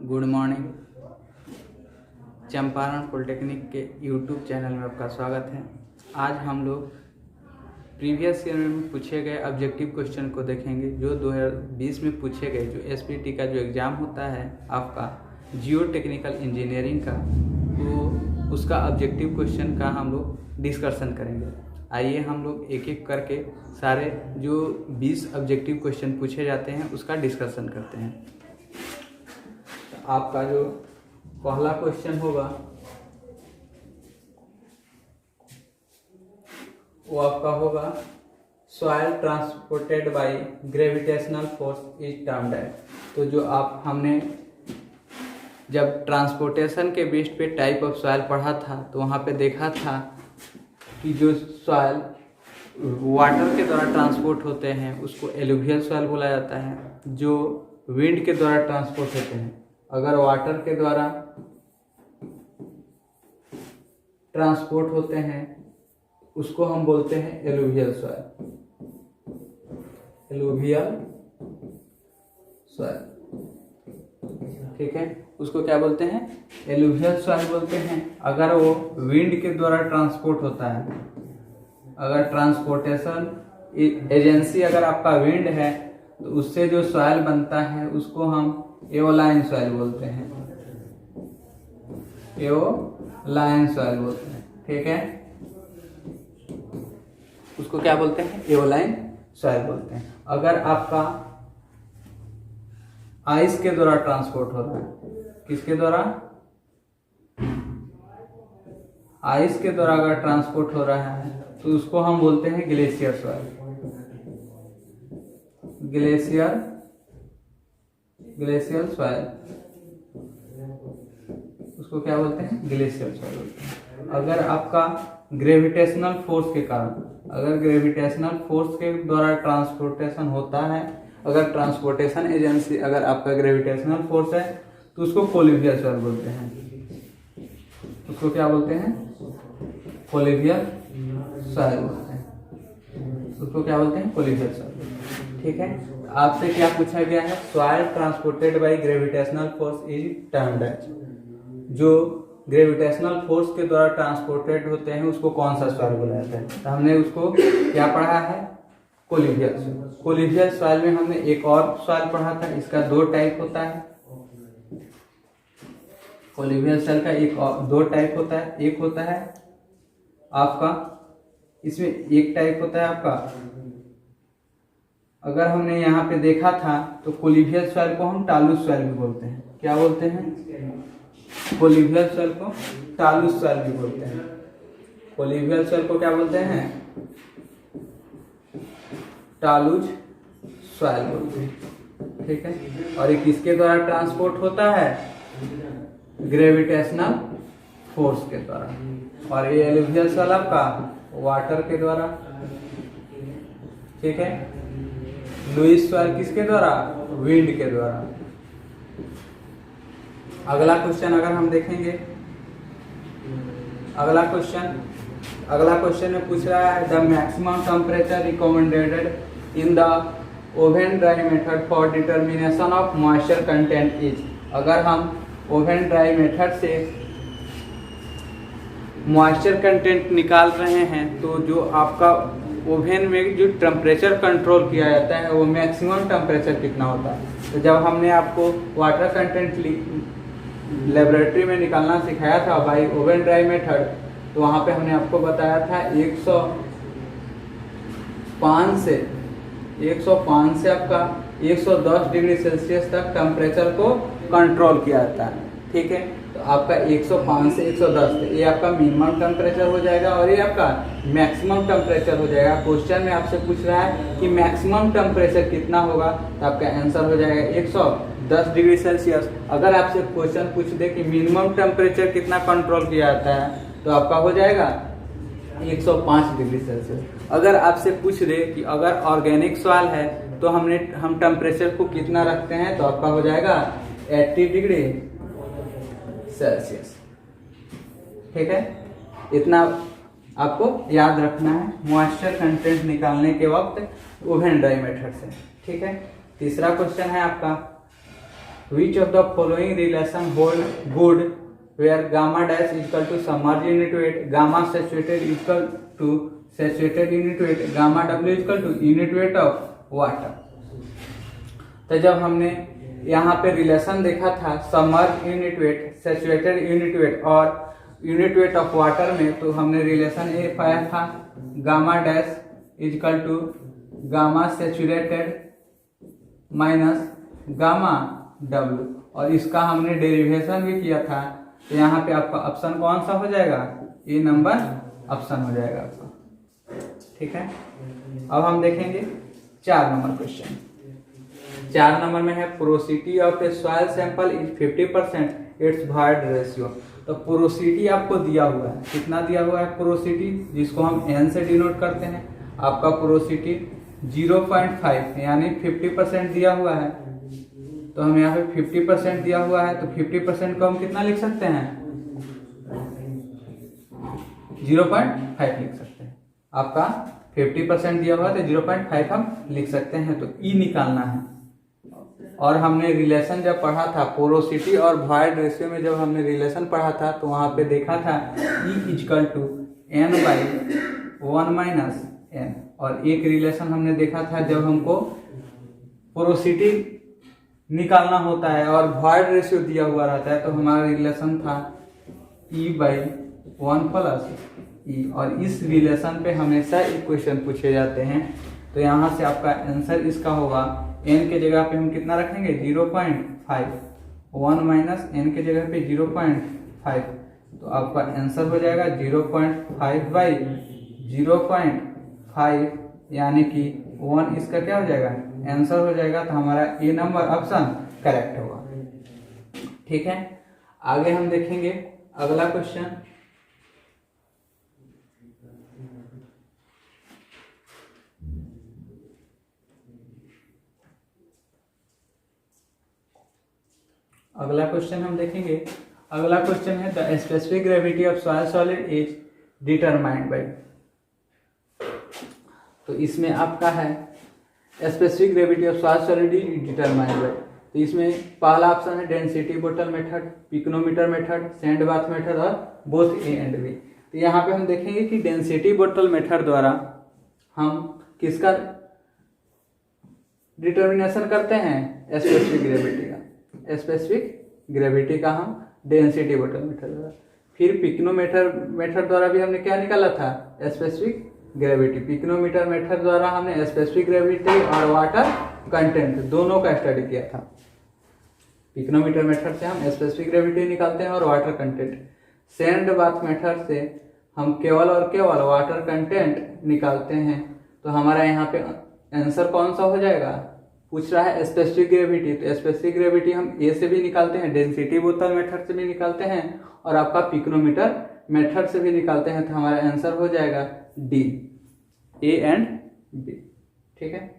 Good morning. Champaran polytechnic के YouTube channel में आपका स्वागत है। आज हम लोग प्रीवियस ईयर में पूछे गए ऑब्जेक्टिव क्वेश्चन को देखेंगे जो 2020 में पूछे गए। जो एसपीटी का जो एग्ज़ाम होता है आपका जियो टेक्निकल इंजीनियरिंग का, तो उसका ऑब्जेक्टिव क्वेश्चन का हम लोग डिस्कशन करेंगे। आइए हम लोग एक एक करके सारे जो 20 ऑब्जेक्टिव क्वेश्चन पूछे जाते हैं उसका डिस्कशन करते हैं। आपका जो पहला क्वेश्चन होगा वो आपका होगा soil transported by gravitational force is termed as. तो जो हमने जब ट्रांसपोर्टेशन के बेस्ड पे टाइप ऑफ सॉइल पढ़ा था तो वहाँ पे देखा था कि जो सॉइल वाटर के द्वारा ट्रांसपोर्ट होते हैं उसको एलुवियल सॉइल बोला जाता है। जो विंड के द्वारा ट्रांसपोर्ट होते हैं, अगर वाटर के द्वारा ट्रांसपोर्ट होते हैं उसको हम बोलते हैं एलुवियल सॉइल। एलुवियल सॉइल, ठीक है, उसको क्या बोलते हैं? एलुवियल सॉइल बोलते हैं। अगर वो विंड के द्वारा ट्रांसपोर्ट होता है, अगर ट्रांसपोर्टेशन एजेंसी अगर आपका विंड है तो उससे जो सॉइल बनता है उसको हम एओलाइन सॉइल बोलते हैं। एओलाइन सॉइल बोलते हैं, ठीक है, उसको क्या बोलते हैं? एओलाइन सॉइल बोलते हैं। अगर आपका आइस के द्वारा ट्रांसपोर्ट हो रहा है, किसके द्वारा? आइस के द्वारा अगर ट्रांसपोर्ट हो रहा है तो उसको हम बोलते हैं ग्लेशियर सॉइल। ग्लेशियर सॉइल, उसको क्या बोलते हैं? ग्लेशियर सॉइल बोलते हैं। अगर आपका ग्रेविटेशनल फोर्स के कारण, अगर ग्रेविटेशनल फोर्स के द्वारा ट्रांसपोर्टेशन होता है, अगर ट्रांसपोर्टेशन एजेंसी अगर आपका ग्रेविटेशनल फोर्स है तो उसको कोलिवियल सॉइल बोलते हैं। उसको क्या बोलते हैं? कोलिवियल सॉइल बोलते हैं। उसको क्या बोलते हैं? कोलिवियल सॉइल, ठीक है। आपसे क्या पूछा गया है? Soil transported by gravitational force is termed as. जो ग्रेविटेशनल फोर्स के द्वारा ट्रांसपोर्टेड होते हैं उसको कौन सा सॉइल बोला जाता है? तो हमने उसको क्या पढ़ा है? कोलिवियल सॉइल। कोलिवियल सॉइल में हमने एक और सॉइल पढ़ा था, इसका दो टाइप होता है। कोलिवियल सॉइल का दो टाइप होता है। एक होता है आपका, इसमें एक टाइप होता है आपका, अगर हमने यहाँ पे देखा था तो कोलिवियल सॉइल को हम टालूस सॉइल भी बोलते हैं। क्या बोलते हैं? कोलिवियल सॉइल को टालूस सॉइल भी बोलते हैं। कोलिवियल सॉइल को क्या बोलते हैं? टालूज सॉइल बोलते हैं, ठीक है। और ये किसके द्वारा ट्रांसपोर्ट होता है? ग्रेविटेशनल फोर्स के द्वारा। और ये एलुवियल सॉइल आपका वाटर के द्वारा, ठीक है। लुईस सॉइल किसके द्वारा? विंड के द्वारा। अगला क्वेश्चन अगर हम देखेंगे, अगला क्वेश्चन में पूछ रहा है the maximum temperature recommended in the oven dry method for determination of moisture content is. अगर हम ओवन ड्राई मेथड से मॉइस्चर कंटेंट निकाल रहे हैं तो जो आपका ओवन में जो टेम्परेचर कंट्रोल किया जाता है वो मैक्सिमम टेम्परेचर कितना होता है? तो जब हमने आपको वाटर कंटेंट लेबोरेटरी में निकालना सिखाया था बाय ओवन ड्राई मेथड, तो वहाँ पे हमने आपको बताया था 105 से आपका 110 डिग्री सेल्सियस तक टेम्परेचर को कंट्रोल किया जाता है, ठीक है। तो आपका 105 से 110 ये आपका मिनिमम टेम्परेचर हो जाएगा और ये आपका मैक्सिमम टेम्परेचर हो जाएगा। क्वेश्चन में आपसे पूछ रहा है कि मैक्सिमम टेम्परेचर कितना होगा, तो आपका आंसर हो जाएगा 110 डिग्री सेल्सियस। अगर आपसे क्वेश्चन पूछ दे कि मिनिमम टेम्परेचर कितना कंट्रोल किया जाता है तो आपका हो जाएगा 105 डिग्री सेल्सियस। अगर आपसे पूछ दे कि अगर ऑर्गेनिक सॉइल है तो हम टेम्परेचर को कितना रखते हैं, तो आपका हो जाएगा 80 डिग्री सेल्सियस, ठीक है। इतना आपको याद रखना है मॉइस्चर कंटेंट निकालने के वक्त ओवन ड्राई मेथड से, ठीक है। तीसरा क्वेश्चन है आपका which of the following relation hold good where gamma dash equal to submerge unit weight, gamma saturated equal to saturated unit weight, gamma W equal to unit weight of water. तो जब हमने यहाँ पे relation देखा था submerge unit weight, saturated unit weight और unit weight of water में, तो हमने रिलेशन ए पाया था gamma dash equal to gamma saturated minus gamma W, और इसका हमने डेरिवेशन भी किया था। तो यहाँ पे आपका ऑप्शन कौन सा हो जाएगा, ए नंबर ऑप्शन हो जाएगा आपका। ठीक है, अब हम देखेंगे 4 नंबर क्वेश्चन। 4 नंबर में है porosity of A soil sample is 50% it's void ratio. तो पोरोसिटी आपको दिया हुआ है, कितना दिया हुआ है पोरोसिटी, जिसको हम एन से डिनोट करते हैं। आपका पोरोसिटी 0.5 यानी 50% दिया हुआ है। तो हम यहाँ पे 50% दिया हुआ है, तो 50% को हम कितना लिख सकते हैं, 0.5 लिख सकते हैं। आपका 50% दिया हुआ है तो 0.5 हम लिख सकते हैं। तो ई निकालना है। और हमने रिलेशन जब पढ़ा था पोरोसिटी और वॉइड रेशियो में, जब हमने रिलेशन पढ़ा था तो वहां पे देखा था E equal to n/1 minus n। और एक रिलेशन हमने देखा था जब हमको पोरोसिटी निकालना होता है और वॉइड रेशियो दिया हुआ रहता है, तो हमारा रिलेशन था E/1 प्लस E। और इस रिलेशन पे हमेशा इक्वेशन पूछे जाते हैं। तो यहाँ से आपका आंसर इसका होगा n के जगह पे हम कितना रखेंगे 0.5, 1 माइनस n के जगह पे 0.5। तो आपका आंसर हो जाएगा 0.5/0.5 यानी कि 1 इसका क्या हो जाएगा आंसर हो जाएगा। तो हमारा ए नंबर ऑप्शन करेक्ट होगा। ठीक है, आगे हम देखेंगे अगला क्वेश्चन। अगला क्वेश्चन हम देखेंगे। अगला क्वेश्चन है the specific gravity of soil solid is determined by. तो इसमें आपका है specific gravity of soil solid is determined by. तो इसमें पहला ऑप्शन है डेंसिटी बोतल method, pycnometer method, sand bath method और बोथ ए एंड बी। तो यहाँ पे हम देखेंगे कि डेंसिटी बोतल मेथड द्वारा हम किसका डिटर्मिनेशन करते हैं, स्पेसिफिक ग्रेविटी का। स्पेसिफिक ग्रेविटी का हम डेंसिटी बोतल मेथड द्वारा। फिर पिकोनोमीटर मेथड द्वारा भी हमने क्या निकाला था, स्पेसिफिक ग्रेविटी। पिकोनोमीटर मेथड द्वारा हमने स्पेसिफिक ग्रेविटी और वाटर कंटेंट दोनों का स्टडी किया था। पिकोनोमीटर मेथड से हम स्पेसिफिक ग्रेविटी निकालते हैं और water content. Sand bath method से हम केवल और केवल वाटर कंटेंट निकालते हैं। तो हमारा यहाँ पे आंसर कौन सा हो जाएगा, पूछ रहा है स्पेसिफिक ग्रेविटी। तो स्पेसिफिक ग्रेविटी हम ए से भी निकालते हैं, डेंसिटी बोतल मेथड से भी निकालते हैं और आपका पिकोनोमीटर मेथड से भी निकालते हैं। तो हमारा आंसर हो जाएगा डी, ए एंड बी। ठीक है,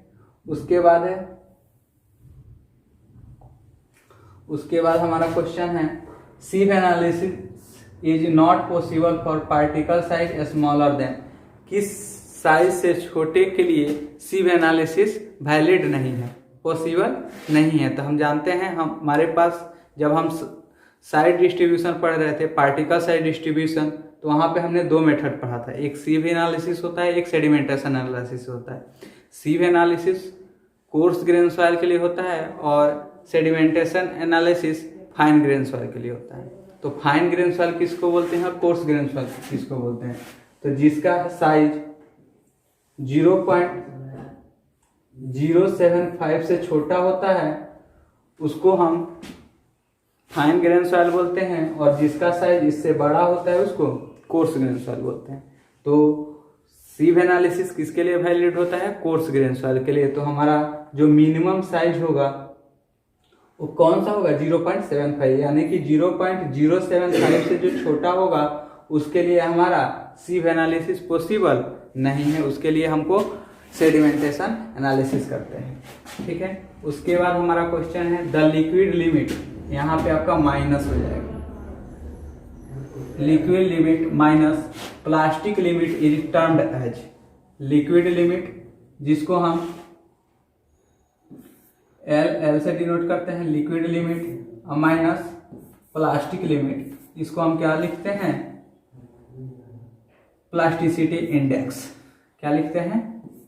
उसके बाद हमारा क्वेश्चन है sieve analysis is not possible for particle size smaller than. किस साइज से छोटे के लिए सिव एनालिसिस वैलिड नहीं है, पॉसिबल नहीं है। तो हम जानते हैं हमारे पास जब हम साइड डिस्ट्रीब्यूशन पढ़ रहे थे, पार्टिकल साइज डिस्ट्रीब्यूशन, तो वहां पे हमने 2 मेथड पढ़ा था, एक सिव एनालिसिस होता है, एक सेडिमेंटेशन एनालिसिस होता है। Sieve analysis coarse grain soil के लिए होता है और sedimentation analysis fine grain soil के लिए होता है। तो फाइन ग्रेन सॉइल किसको बोलते हैं और कोर्स ग्रेन सॉइल किसको बोलते हैं। तो जिसका साइज 0.075 से छोटा होता है उसको हम फाइन ग्रेन सॉइल बोलते हैं, और जिसका साइज इससे बड़ा होता है उसको कोर्स ग्रेन सॉइल बोलते हैं। तो सिव एनालिसिस किसके लिए वैलिड होता है, कोर्स ग्रेन सॉइल के लिए। तो हमारा जो मिनिमम साइज होगा वो कौन सा होगा 0.75, यानी कि 0.075 से जो छोटा होगा उसके लिए हमारा सिव एनालिसिस पॉसिबल नहीं है, उसके लिए हमको सेडिमेंटेशन एनालिसिस करते हैं। ठीक है, उसके बाद हमारा क्वेश्चन है द लिक्विड लिमिट, यहाँ पे आपका माइनस हो जाएगा, liquid limit minus plastic limit is termed as. Liquid limit जिसको हम एल से डिनोट करते हैं liquid limit minus plastic limit, इसको हम क्या लिखते हैं, प्लास्टिसिटी इंडेक्स। क्या लिखते हैं,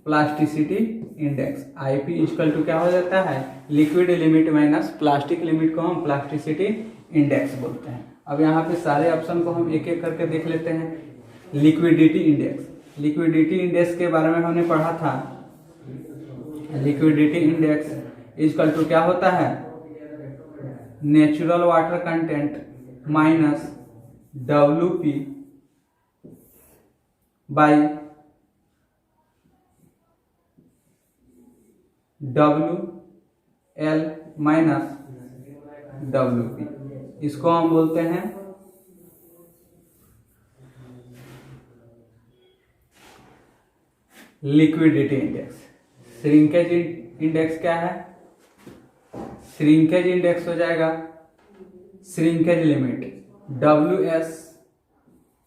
plasticity index. IP equal to क्या हो जाता है, liquid limit minus plastic limit को हम प्लास्टिसिटी इंडेक्स बोलते हैं। अब यहाँ पे सारे ऑप्शन को हम एक एक करके देख लेते हैं। लिक्विडिटी इंडेक्स, लिक्विडिटी इंडेक्स के बारे में हमने पढ़ा था। लिक्विडिटी इंडेक्स इक्वल टू क्या होता है, natural water content minus WP by WL minus WP, इसको हम बोलते हैं लिक्विडिटी इंडेक्स। श्रिंकेज इंडेक्स क्या है, श्रिंकेज इंडेक्स हो जाएगा shrinkage limit WS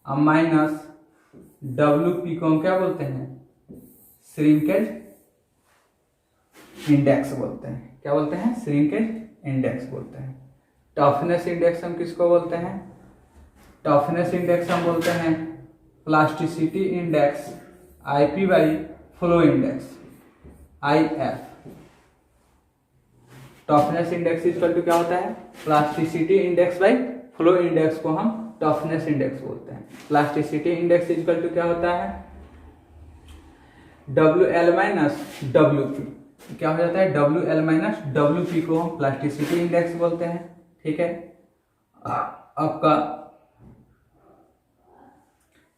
minus WP को हम क्या बोलते हैं, श्रिंकेज इंडेक्स बोलते हैं। क्या बोलते हैं, श्रिंकेज इंडेक्स बोलते हैं। टफनेस इंडेक्स हम किसको बोलते हैं, टफनेस इंडेक्स हम बोलते हैं plasticity index IP by flow index IF। Toughness index equal to क्या होता है, plasticity index by flow index को हम टफनेस इंडेक्स बोलते हैं। प्लास्टिसिटी इंडेक्स इक्वल टू क्या होता है, WL माइनस WP। क्या हो जाता है, WL माइनस WP को हम प्लास्टिसिटी इंडेक्स बोलते हैं। ठीक है, आपका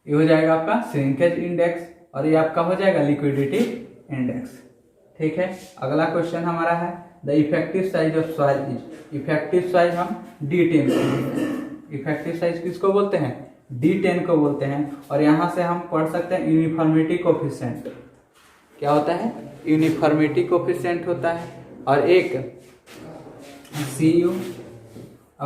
ये हो जाएगा आपका श्रिंकेज इंडेक्स और ये आपका हो जाएगा लिक्विडिटी इंडेक्स। ठीक है, अगला क्वेश्चन हमारा है the effective size of soil is. Effective size हम D10 को बोलते हैं। इफेक्टिव साइज किसको बोलते हैं, D10 को बोलते हैं। और यहां से हम पढ़ सकते हैं यूनिफॉर्मिटी कोफिशिएंट। क्या होता है, यूनिफॉर्मिटी कोफिशिएंट होता है। और एक CU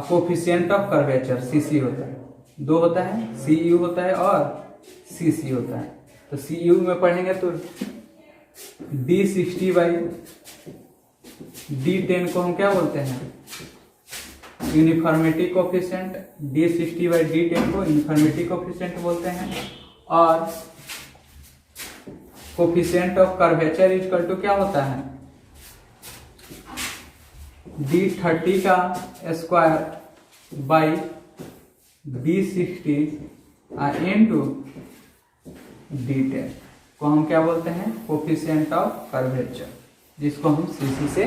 coefficient of curvature CC होता है। दो होता है, CU होता है और CC होता है। तो CU में पढ़ेंगे तो D60 बाई D10 को हम क्या बोलते हैं, uniformity coefficient. D60 by D10 को यूनिफॉर्मिटी कोफिशिएंट बोलते हैं। और coefficient of curvature equal to क्या होता है, D30 का square by D60 into D10 को हम क्या बोलते हैं, कोफिशिएंट ऑफ कर्वेचर, जिसको हम CC से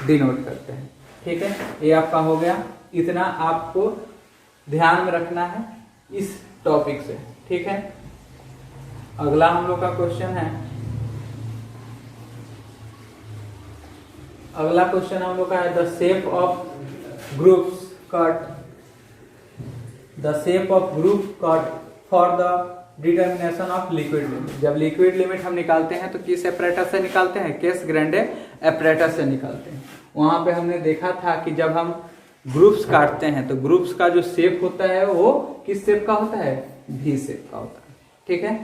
डिनोट करते हैं। ठीक है, ये आपका हो गया। इतना आपको ध्यान में रखना है इस टॉपिक से। ठीक है, अगला हम लोग का क्वेश्चन है, अगला क्वेश्चन हम लोग का है the shape of groups cut, the shape of group cut for the determination of liquid limit. जब लिक्विड लिमिट हम निकालते हैं तो किस एपरेटस से निकालते हैं, केस ग्रैंडे एपरेटस से निकालते हैं। वहां पे हमने देखा था कि जब हम ग्रुप्स काटते हैं तो ग्रुप्स का जो शेप होता है वो किस शेप का होता है, V शेप का होता है। ठीक है,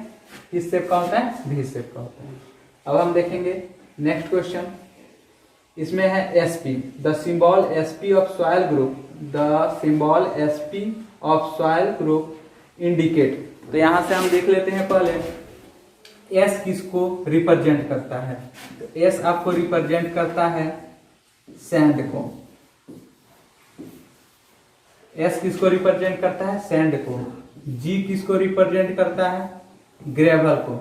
किस शेप का होता है, V शेप का होता है। अब हम देखेंगे नेक्स्ट क्वेश्चन, इसमें है SP, the symbol SP of soil group, the symbol SP of soil group indicate. तो यहां से हम देख लेते हैं पहले S किसको रिप्रेजेंट करता है। तो S आपको रिप्रेजेंट करता है सैंड को। S किसको रिप्रेजेंट करता है, सैंड को। G किसको रिप्रेजेंट करता है, ग्रेवल को,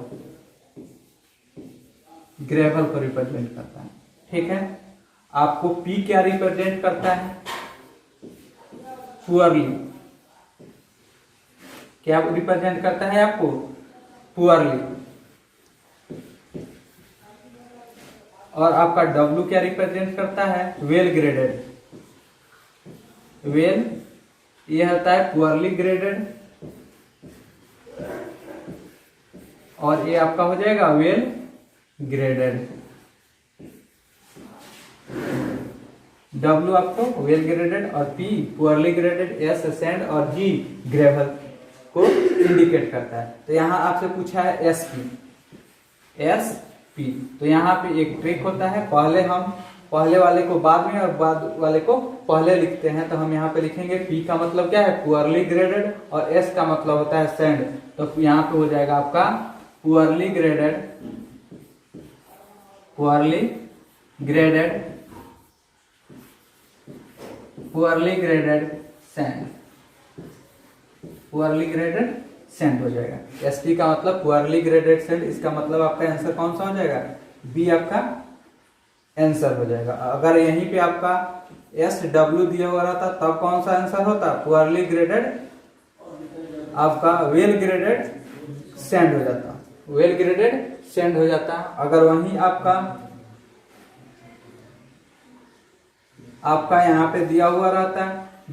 ग्रेवल को रिप्रेजेंट करता है। ठीक है, आपको P क्या रिप्रेजेंट करता है, पुअरली। क्या रिप्रेजेंट करता है आपको, पुअरली। और आपका W क्या रिप्रेजेंट करता है, वेल ग्रेडेड। वेल ये होता है पुअरली ग्रेडेड और ये आपका हो जाएगा वेल ग्रेडेड। W आपको वेल ग्रेडेड और P poorly graded, S sand और G ग्रेवल को इंडिकेट करता है। तो यहाँ आपसे पूछा है SP। तो यहाँ पे एक ट्रिक होता है, पहले हम पहले वाले को बाद में और बाद वाले को पहले लिखते हैं। तो हम यहाँ पे लिखेंगे P का मतलब क्या है, पुअरली ग्रेडेड, और S का मतलब होता है सैंड। तो यहाँ पे हो जाएगा आपका पुअरली ग्रेडेड सैंड हो जाएगा। SP का मतलब पुअरली ग्रेडेड सैंड, इसका मतलब आपका आंसर कौन सा हो जाएगा, बी आपका आंसर हो जाएगा। अगर यहीं पे आपका SW दिया हुआ रहता तब कौन सा आंसर होता, पुअरली ग्रेडेड, आपका वेल ग्रेडेड सैंड हो जाता, वेल ग्रेडेड सैंड हो जाता। अगर वहीं आपका यहाँ पे दिया हुआ रहता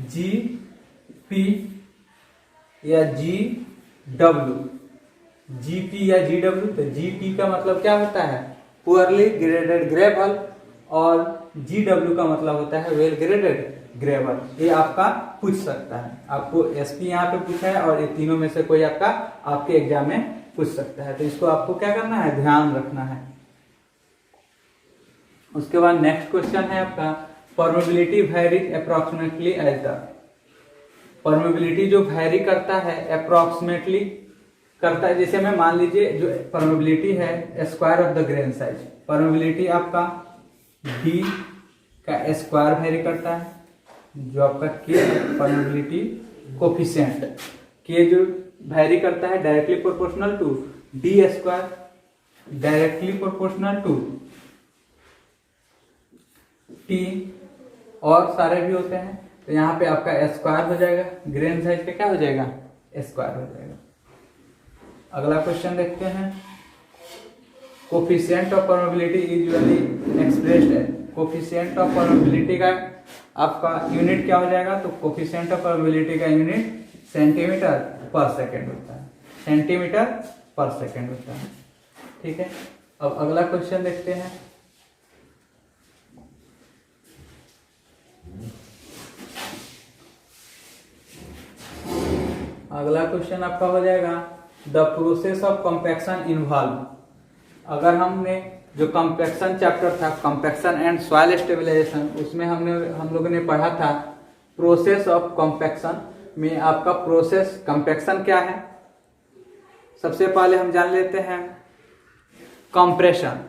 GP या GW, तो GP का मतलब क्या होता है, पुअरली ग्रेडेड ग्रेवल, और GW का मतलब होता है वेल ग्रेडेड ग्रेवल। ये आपका पूछ सकता है, आपको SP यहाँ पे पूछा है, और ये तीनों में से कोई आपके एग्जाम में पूछ सकता है। तो इसको आपको क्या करना है, ध्यान रखना है। उसके बाद नेक्स्ट क्वेश्चन है आपका permeability varies approximately as the, permeability जो वैरी करता है अप्रोक्सीमेटली करता है, जैसे मैं मान लीजिए जो परमेबिलिटी है square of the grain size, permeability आपका D का स्क्वायर वैरी करता है, जो आपका K परमेबिलिटी कोफिशिएंट K जो वैरी करता है directly proportional to D square, directly proportional to T, और सारे भी होते हैं। तो यहाँ पे आपका स्क्वायर हो जाएगा, ग्रेन साइज का क्या हो जाएगा, स्क्वायर हो जाएगा। अगला क्वेश्चन देखते हैं, coefficient of permeability is usually expressed है, कोफिशिएंट ऑफ परमेबिलिटी का आपका यूनिट क्या हो जाएगा, तो कोफिशिएंट ऑफ परमेबिलिटी का यूनिट सेंटीमीटर पर सेकेंड होता है, सेंटीमीटर पर सेकेंड होता है। ठीक है, अब अगला क्वेश्चन देखते हैं। अगला क्वेश्चन आपका हो जाएगा the process of compaction involve. अगर हमने जो कॉम्पैक्शन चैप्टर था, कॉम्पैक्शन एंड सॉइल स्टेबलाइजेशन, उसमें हम लोगों ने पढ़ा था प्रोसेस ऑफ कॉम्पैक्शन में आपका प्रोसेस कॉम्पैक्शन क्या है। सबसे पहले हम जान लेते हैं कंप्रेशन।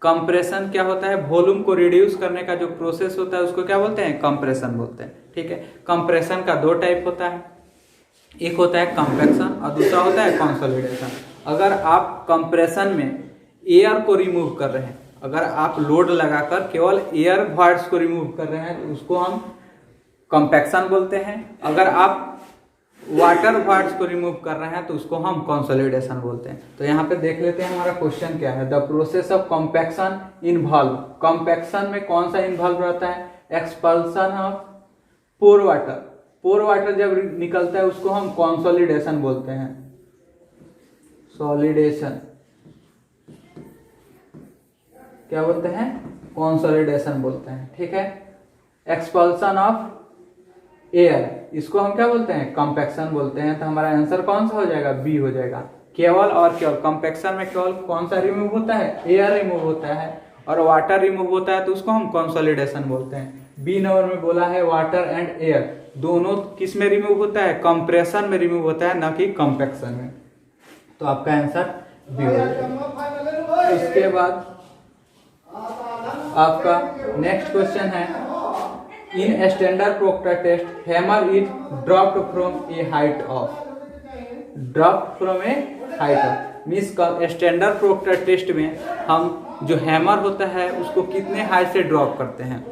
कंप्रेशन क्या होता है, वॉल्यूम को रिड्यूस करने का जो प्रोसेस होता है उसको क्या बोलते हैं, कंप्रेशन बोलते हैं। ठीक है, कंप्रेशन का दो टाइप होता है, एक होता है कंपैक्शन और दूसरा होता है कंसोलिडेशन। अगर आप कंप्रेशन में एयर को रिमूव कर रहे हैं, अगर आप लोड लगाकर केवल एयर वॉइड्स को रिमूव कर रहे हैं तो उसको हम कंपैक्शन बोलते हैं। अगर आप वाटर वॉइड्स को रिमूव कर रहे हैं तो उसको हम कंसोलिडेशन बोलते हैं। तो यहाँ पे देख लेते हैं हमारा क्वेश्चन क्या है, the process of compaction involve. Compaction में कौन सा इन्वॉल्व रहता है, expulsion of pore water. Pore water जब निकलता है उसको हम कंसोलिडेशन बोलते हैं, सॉलिडेशन क्या बोलते हैं, कंसोलिडेशन बोलते हैं। ठीक है, एक्सपल्सन ऑफ एयर, इसको हम क्या बोलते हैं, कंपैक्शन बोलते हैं। तो हमारा आंसर कौन सा हो जाएगा, बी हो जाएगा। केवल और केवल कंपैक्शन में केवल कौन सा रिमूव होता है, एयर रिमूव होता है, और वाटर रिमूव होता है तो उसको हम कंसोलिडेशन बोलते हैं। बी नंबर में बोला है वाटर एंड एयर दोनों किस में रिमूव होता है, कंप्रेशन में रिमूव होता है, ना कि कंपैक्शन में। तो आपका आंसर बी हो जाएगा। इसके बाद आपका नेक्स्ट क्वेश्चन है, in standard Proctor test hammer is dropped from a height of, dropped from a height of means standard Proctor test में हम जो हैमर होता है उसको कितने हाइट से ड्रॉप करते हैं।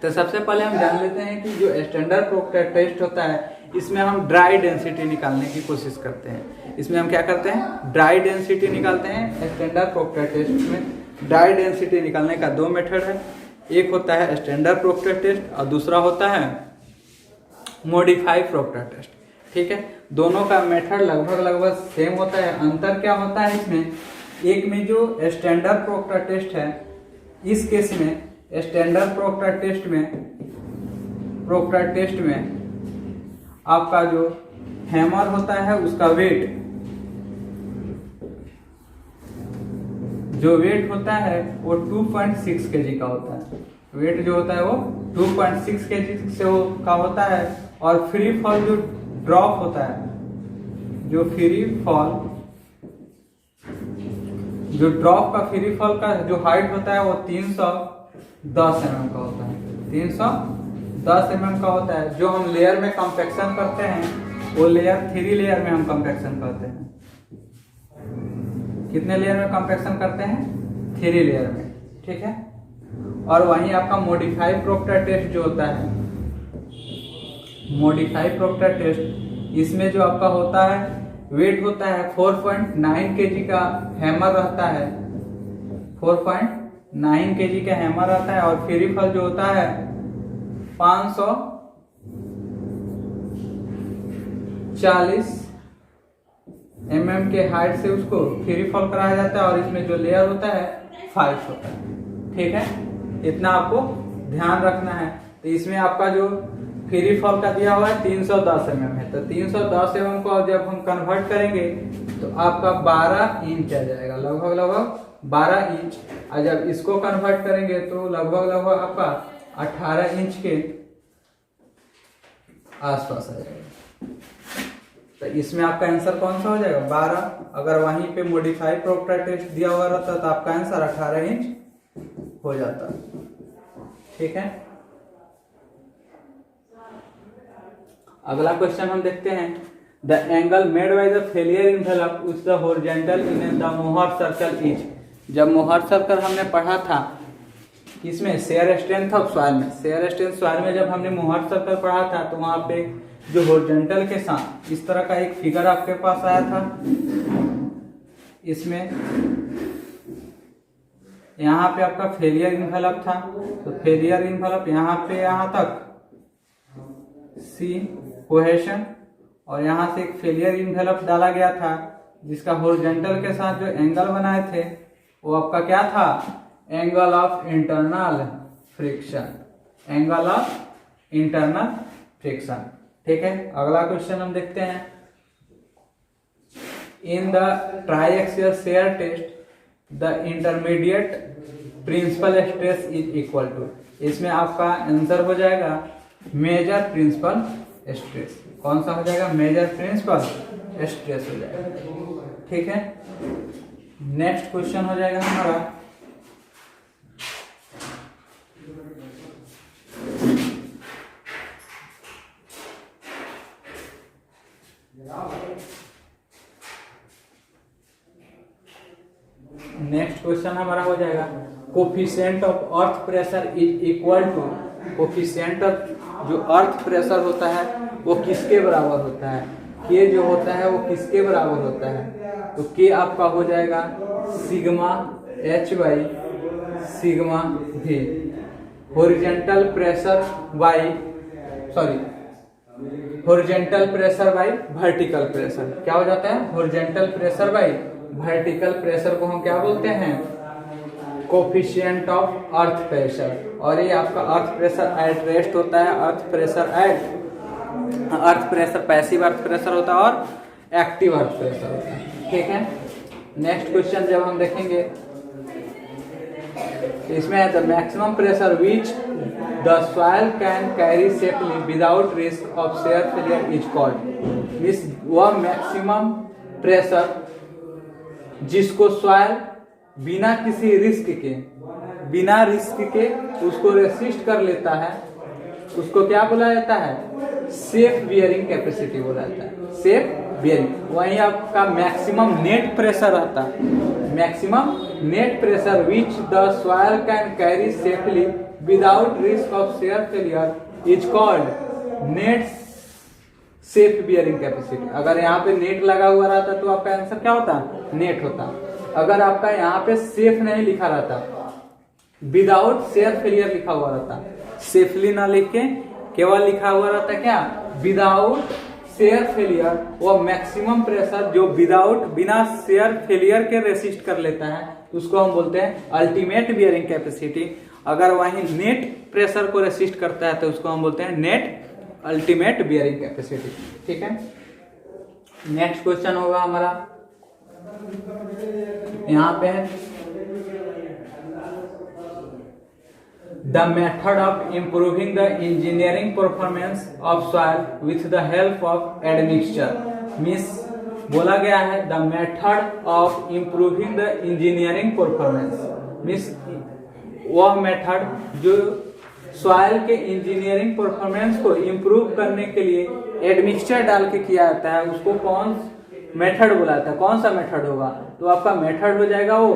तो सबसे पहले हम जान लेते हैं कि जो स्टैंडर्ड प्रोक्टर टेस्ट होता है इसमें हम ड्राई डेंसिटी निकालने की कोशिश करते हैं। इसमें हम क्या करते हैं, ड्राई डेंसिटी निकालते हैं। स्टैंडर्ड प्रोक्टर टेस्ट में ड्राई डेंसिटी निकालने का दो मेथड है, एक होता है स्टैंडर्ड प्रोक्टर टेस्ट और दूसरा होता है मॉडिफाइड प्रोक्टर टेस्ट। ठीक है, दोनों का मेथड लगभग सेम होता है। अंतर क्या होता है इसमें, एक में जो स्टैंडर्ड प्रोक्टर टेस्ट है, इस केस में स्टैंडर्ड प्रोक्टर टेस्ट में आपका जो हैमर होता है उसका वेट जो वेट होता है वो 2.6 kg का होता है। वेट जो होता है वो 2.6 kg से का होता है। और फ्री फॉल जो ड्रॉप होता है, जो फ्री फॉल, जो ड्रॉप का फ्री फॉल का जो हाइट होता है वो 310 mm का होता है। 310 mm का होता है। जो हम लेयर में कंपैक्शन करते हैं वो लेयर 3 लेयर में हम कंपैक्शन करते हैं। कितने लेयर में कंपैक्शन करते हैं? 3 लेयर में, ठीक है। और वहीं आपका मॉडिफाई प्रोक्टर टेस्ट जो होता है, मॉडिफाई प्रोक्टर टेस्ट, इसमें जो आपका होता है वेट होता है 4.9 kg का हैमर रहता है। 4.9 kg का हैमर रहता है। और फ्री फॉल जो होता है 540 mm के हाइट से उसको फ्री फॉल कराया जाता है। और इसमें जो लेयर होता है 5 होता है, ठीक है। इतना आपको ध्यान रखना है। तो इसमें आपका जो फ्री फॉल का दिया हुआ है 310 mm है। तो 310 mm को जब हम कन्वर्ट करेंगे तो आपका 12 इंच आ जाएगा, लगभग 12 इंच। और जब इसको कन्वर्ट करेंगे तो लगभग आपका 18 इंच के आसपास आ जाएगा। तो इसमें आपका आंसर कौन सा हो जाएगा? 12। अगर वहीं पे मॉडिफाई प्रोक्टर टेस्ट दिया हुआ रहता तो आपका आंसर 18 इंच हो जाता, ठीक है। अगला क्वेश्चन हम देखते हैं। The angle made by the failure envelope with the horizontal in the Mohr circle is. जब मोहर सर्कल हमने पढ़ा था किसमें? शेयर स्ट्रेंथ ऑफ सॉइल में। शेयर स्ट्रेंथ सॉइल में जब हमने मोहर सर्कल पढ़ा था तो वहां पे जो हॉरिजॉन्टल के साथ इस तरह का एक फिगर आपके पास आया था। इसमें यहाँ पे आपका फेलियर इन्वेलप था। तो फेलियर इन्वेलप यहाँ पे यहाँ तक सी कोहेशन, और यहाँ से एक फेलियर इन्वेलप डाला गया था जिसका हॉरिजॉन्टल के साथ जो एंगल बनाए थे वो आपका क्या था? Angle of internal friction. Angle of internal friction, ठीक है। अगला क्वेश्चन हम देखते हैं। In the triaxial shear test the intermediate principal stress is equal to. इसमें आपका आंसर हो जाएगा मेजर प्रिंसिपल स्ट्रेस। कौन सा हो जाएगा? मेजर प्रिंसिपल स्ट्रेस हो जाएगा, ठीक है। नेक्स्ट क्वेश्चन हो जाएगा हमारा हो जाएगा coefficient of earth pressure is equal to. Coefficient of जो अर्थ प्रेशर होता है वो किसके बराबर होता है? के जो होता है वो किसके बराबर होता है? तो के आपका हो जाएगा सिग्मा एच बाई सिग्मा भी। Horizontal pressure by horizontal pressure by vertical pressure क्या हो जाता है? Horizontal pressure by vertical pressure को हम क्या बोलते हैं? Coefficient of earth pressure. और ये आपका अर्थ प्रेशर एट रेस्ट होता है। Earth pressure passive earth pressure होता है और एक्टिव अर्थ प्रेशर होता है, ठीक है। नेक्स्ट क्वेश्चन जब हम देखेंगे इसमें है the maximum pressure which the soil can carry safely without risk of share failure is called. Means वह मैक्सिमम प्रेशर जिसको सॉइल बिना किसी बिना रिस्क के उसको रेसिस्ट कर लेता है उसको क्या बोला जाता है? सेफ बियरिंग कैपेसिटी बोला जाता है। Safe bearing. वहीं आपका मैक्सिमम नेट प्रेशर रहता है। Maximum net pressure which the soil can carry safely without risk of share failure is called net safe bearing capacity. अगर यहाँ पे नेट लगा हुआ रहता तो आपका आंसर क्या होता? नेट होता। अगर आपका यहाँ पे सेफ नहीं लिखा रहता, विदाउट शेयर फेलियर लिखा हुआ रहता, सेफली ना लिख के केवल लिखा हुआ रहता क्या? Without share failure. वो मैक्सिमम प्रेशर जो बिना शेयर फेलियर के रेसिस्ट कर लेता है उसको हम बोलते हैं अल्टीमेट बियरिंग कैपेसिटी। अगर वहीं नेट प्रेशर को रेसिस्ट करता है तो उसको हम बोलते हैं नेट अल्टीमेट बियरिंग कैपेसिटी, ठीक है। नेक्स्ट क्वेश्चन होगा हमारा यहाँ पे है the method of improving the engineering performance of soil with the help of admixture. Means बोला गया है the method of improving the engineering performance, means वह मेथड जो सॉइल के इंजीनियरिंग परफॉर्मेंस को इम्प्रूव करने के लिए एडमिक्सचर डाल के किया जाता है, उसको कौन मेथड बुलाता है, कौन सा मेथड होगा? तो आपका मेथड हो जाएगा वो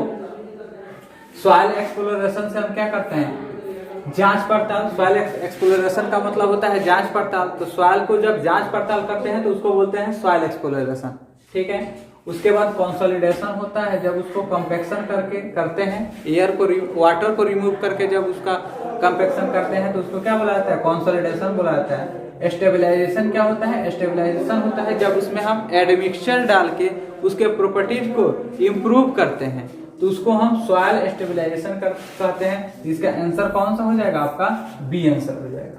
सॉइल एक्सप्लोरेशन से हम क्या करते हैं, जांच पड़ताल। सॉइल एक्सप्लोरेशन का मतलब होता है जांच पड़ताल। तो सॉइल को जब जांच पड़ताल करते हैं तो उसको बोलते हैं सॉइल एक्सप्लोरेशन, ठीक है। उसके बाद कंसोलिडेशन होता है, जब उसको कंपैक्शन करके करते हैं, एयर को वाटर को रिमूव करके जब उसका कंपैक्शन करते हैं तो उसको क्या बोला जाता है, कंसोलिडेशन बोला जाता है। स्टेबलाइजेशन क्या होता है, स्टेबलाइजेशन होता है जब उसमें हम एडमिक्सचर डाल के उसके प्रॉपर्टीज को इम्प्रूव करते हैं तो उसको हम सॉइल स्टेबलाइजेशन कहते हैं। इसका आंसर कौन सा हो जाएगा, आपका बी आंसर हो जाएगा,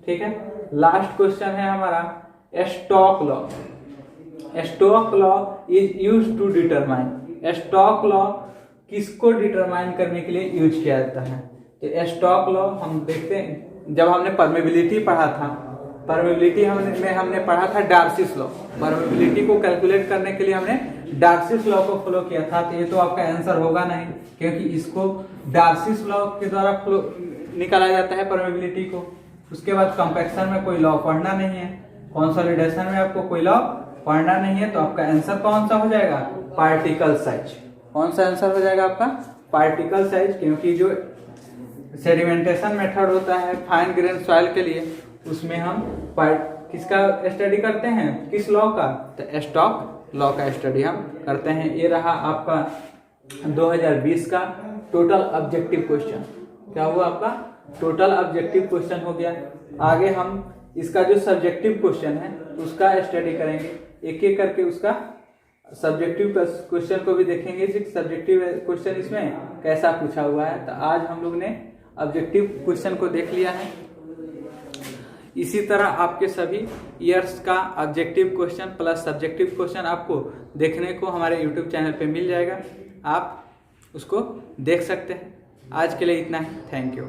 ठीक है। लास्ट क्वेश्चन है हमारा Stokes law. Stokes law is used to determine. Stokes law किसको डिटरमाइन करने के लिए यूज किया जाता है? तो स्टॉक लॉ हम देखते हैं जब हमने परमेबिलिटी पढ़ा था, परमेबिलिटी हमने पढ़ा था डार्सिस लॉ। परमेबिलिटी को कैलकुलेट करने के लिए हमने डार्सिस लॉ को फॉलो किया था। तो ये तो आपका आंसर होगा नहीं, क्योंकि इसको डार्सिस लॉ के द्वारा निकाला जाता है परमेबिलिटी को। उसके बाद कंपैक्शन में कोई लॉ पढ़ना नहीं है, कंसोलिडेशन में आपको कोई लॉ पढ़ना नहीं है। तो आपका आंसर कौन सा हो जाएगा, पार्टिकल साइज। कौन सा आंसर हो जाएगा आपका, पार्टिकल साइज, क्योंकि जो सेडिमेंटेशन मेथड होता है फाइन ग्रेन सॉइल के लिए उसमें हम किसका स्टडी करते हैं, किस लॉ का, तो स्टॉक लॉ का स्टडी हम करते हैं। ये रहा आपका 2020 का टोटल ऑब्जेक्टिव क्वेश्चन। क्या हुआ आपका, टोटल ऑब्जेक्टिव क्वेश्चन हो गया। आगे हम इसका जो सब्जेक्टिव क्वेश्चन है उसका स्टडी करेंगे, एक एक करके उसका सब्जेक्टिव क्वेश्चन को भी देखेंगे कि सब्जेक्टिव क्वेश्चन इसमें कैसा पूछा हुआ है। तो आज हम लोग ने ऑब्जेक्टिव क्वेश्चन को देख लिया है। इसी तरह आपके सभी ईयर्स का objective question plus subjective question आपको देखने को हमारे यूट्यूब चैनल पे मिल जाएगा, आप उसको देख सकते हैं। आज के लिए इतना ही, थैंक यू।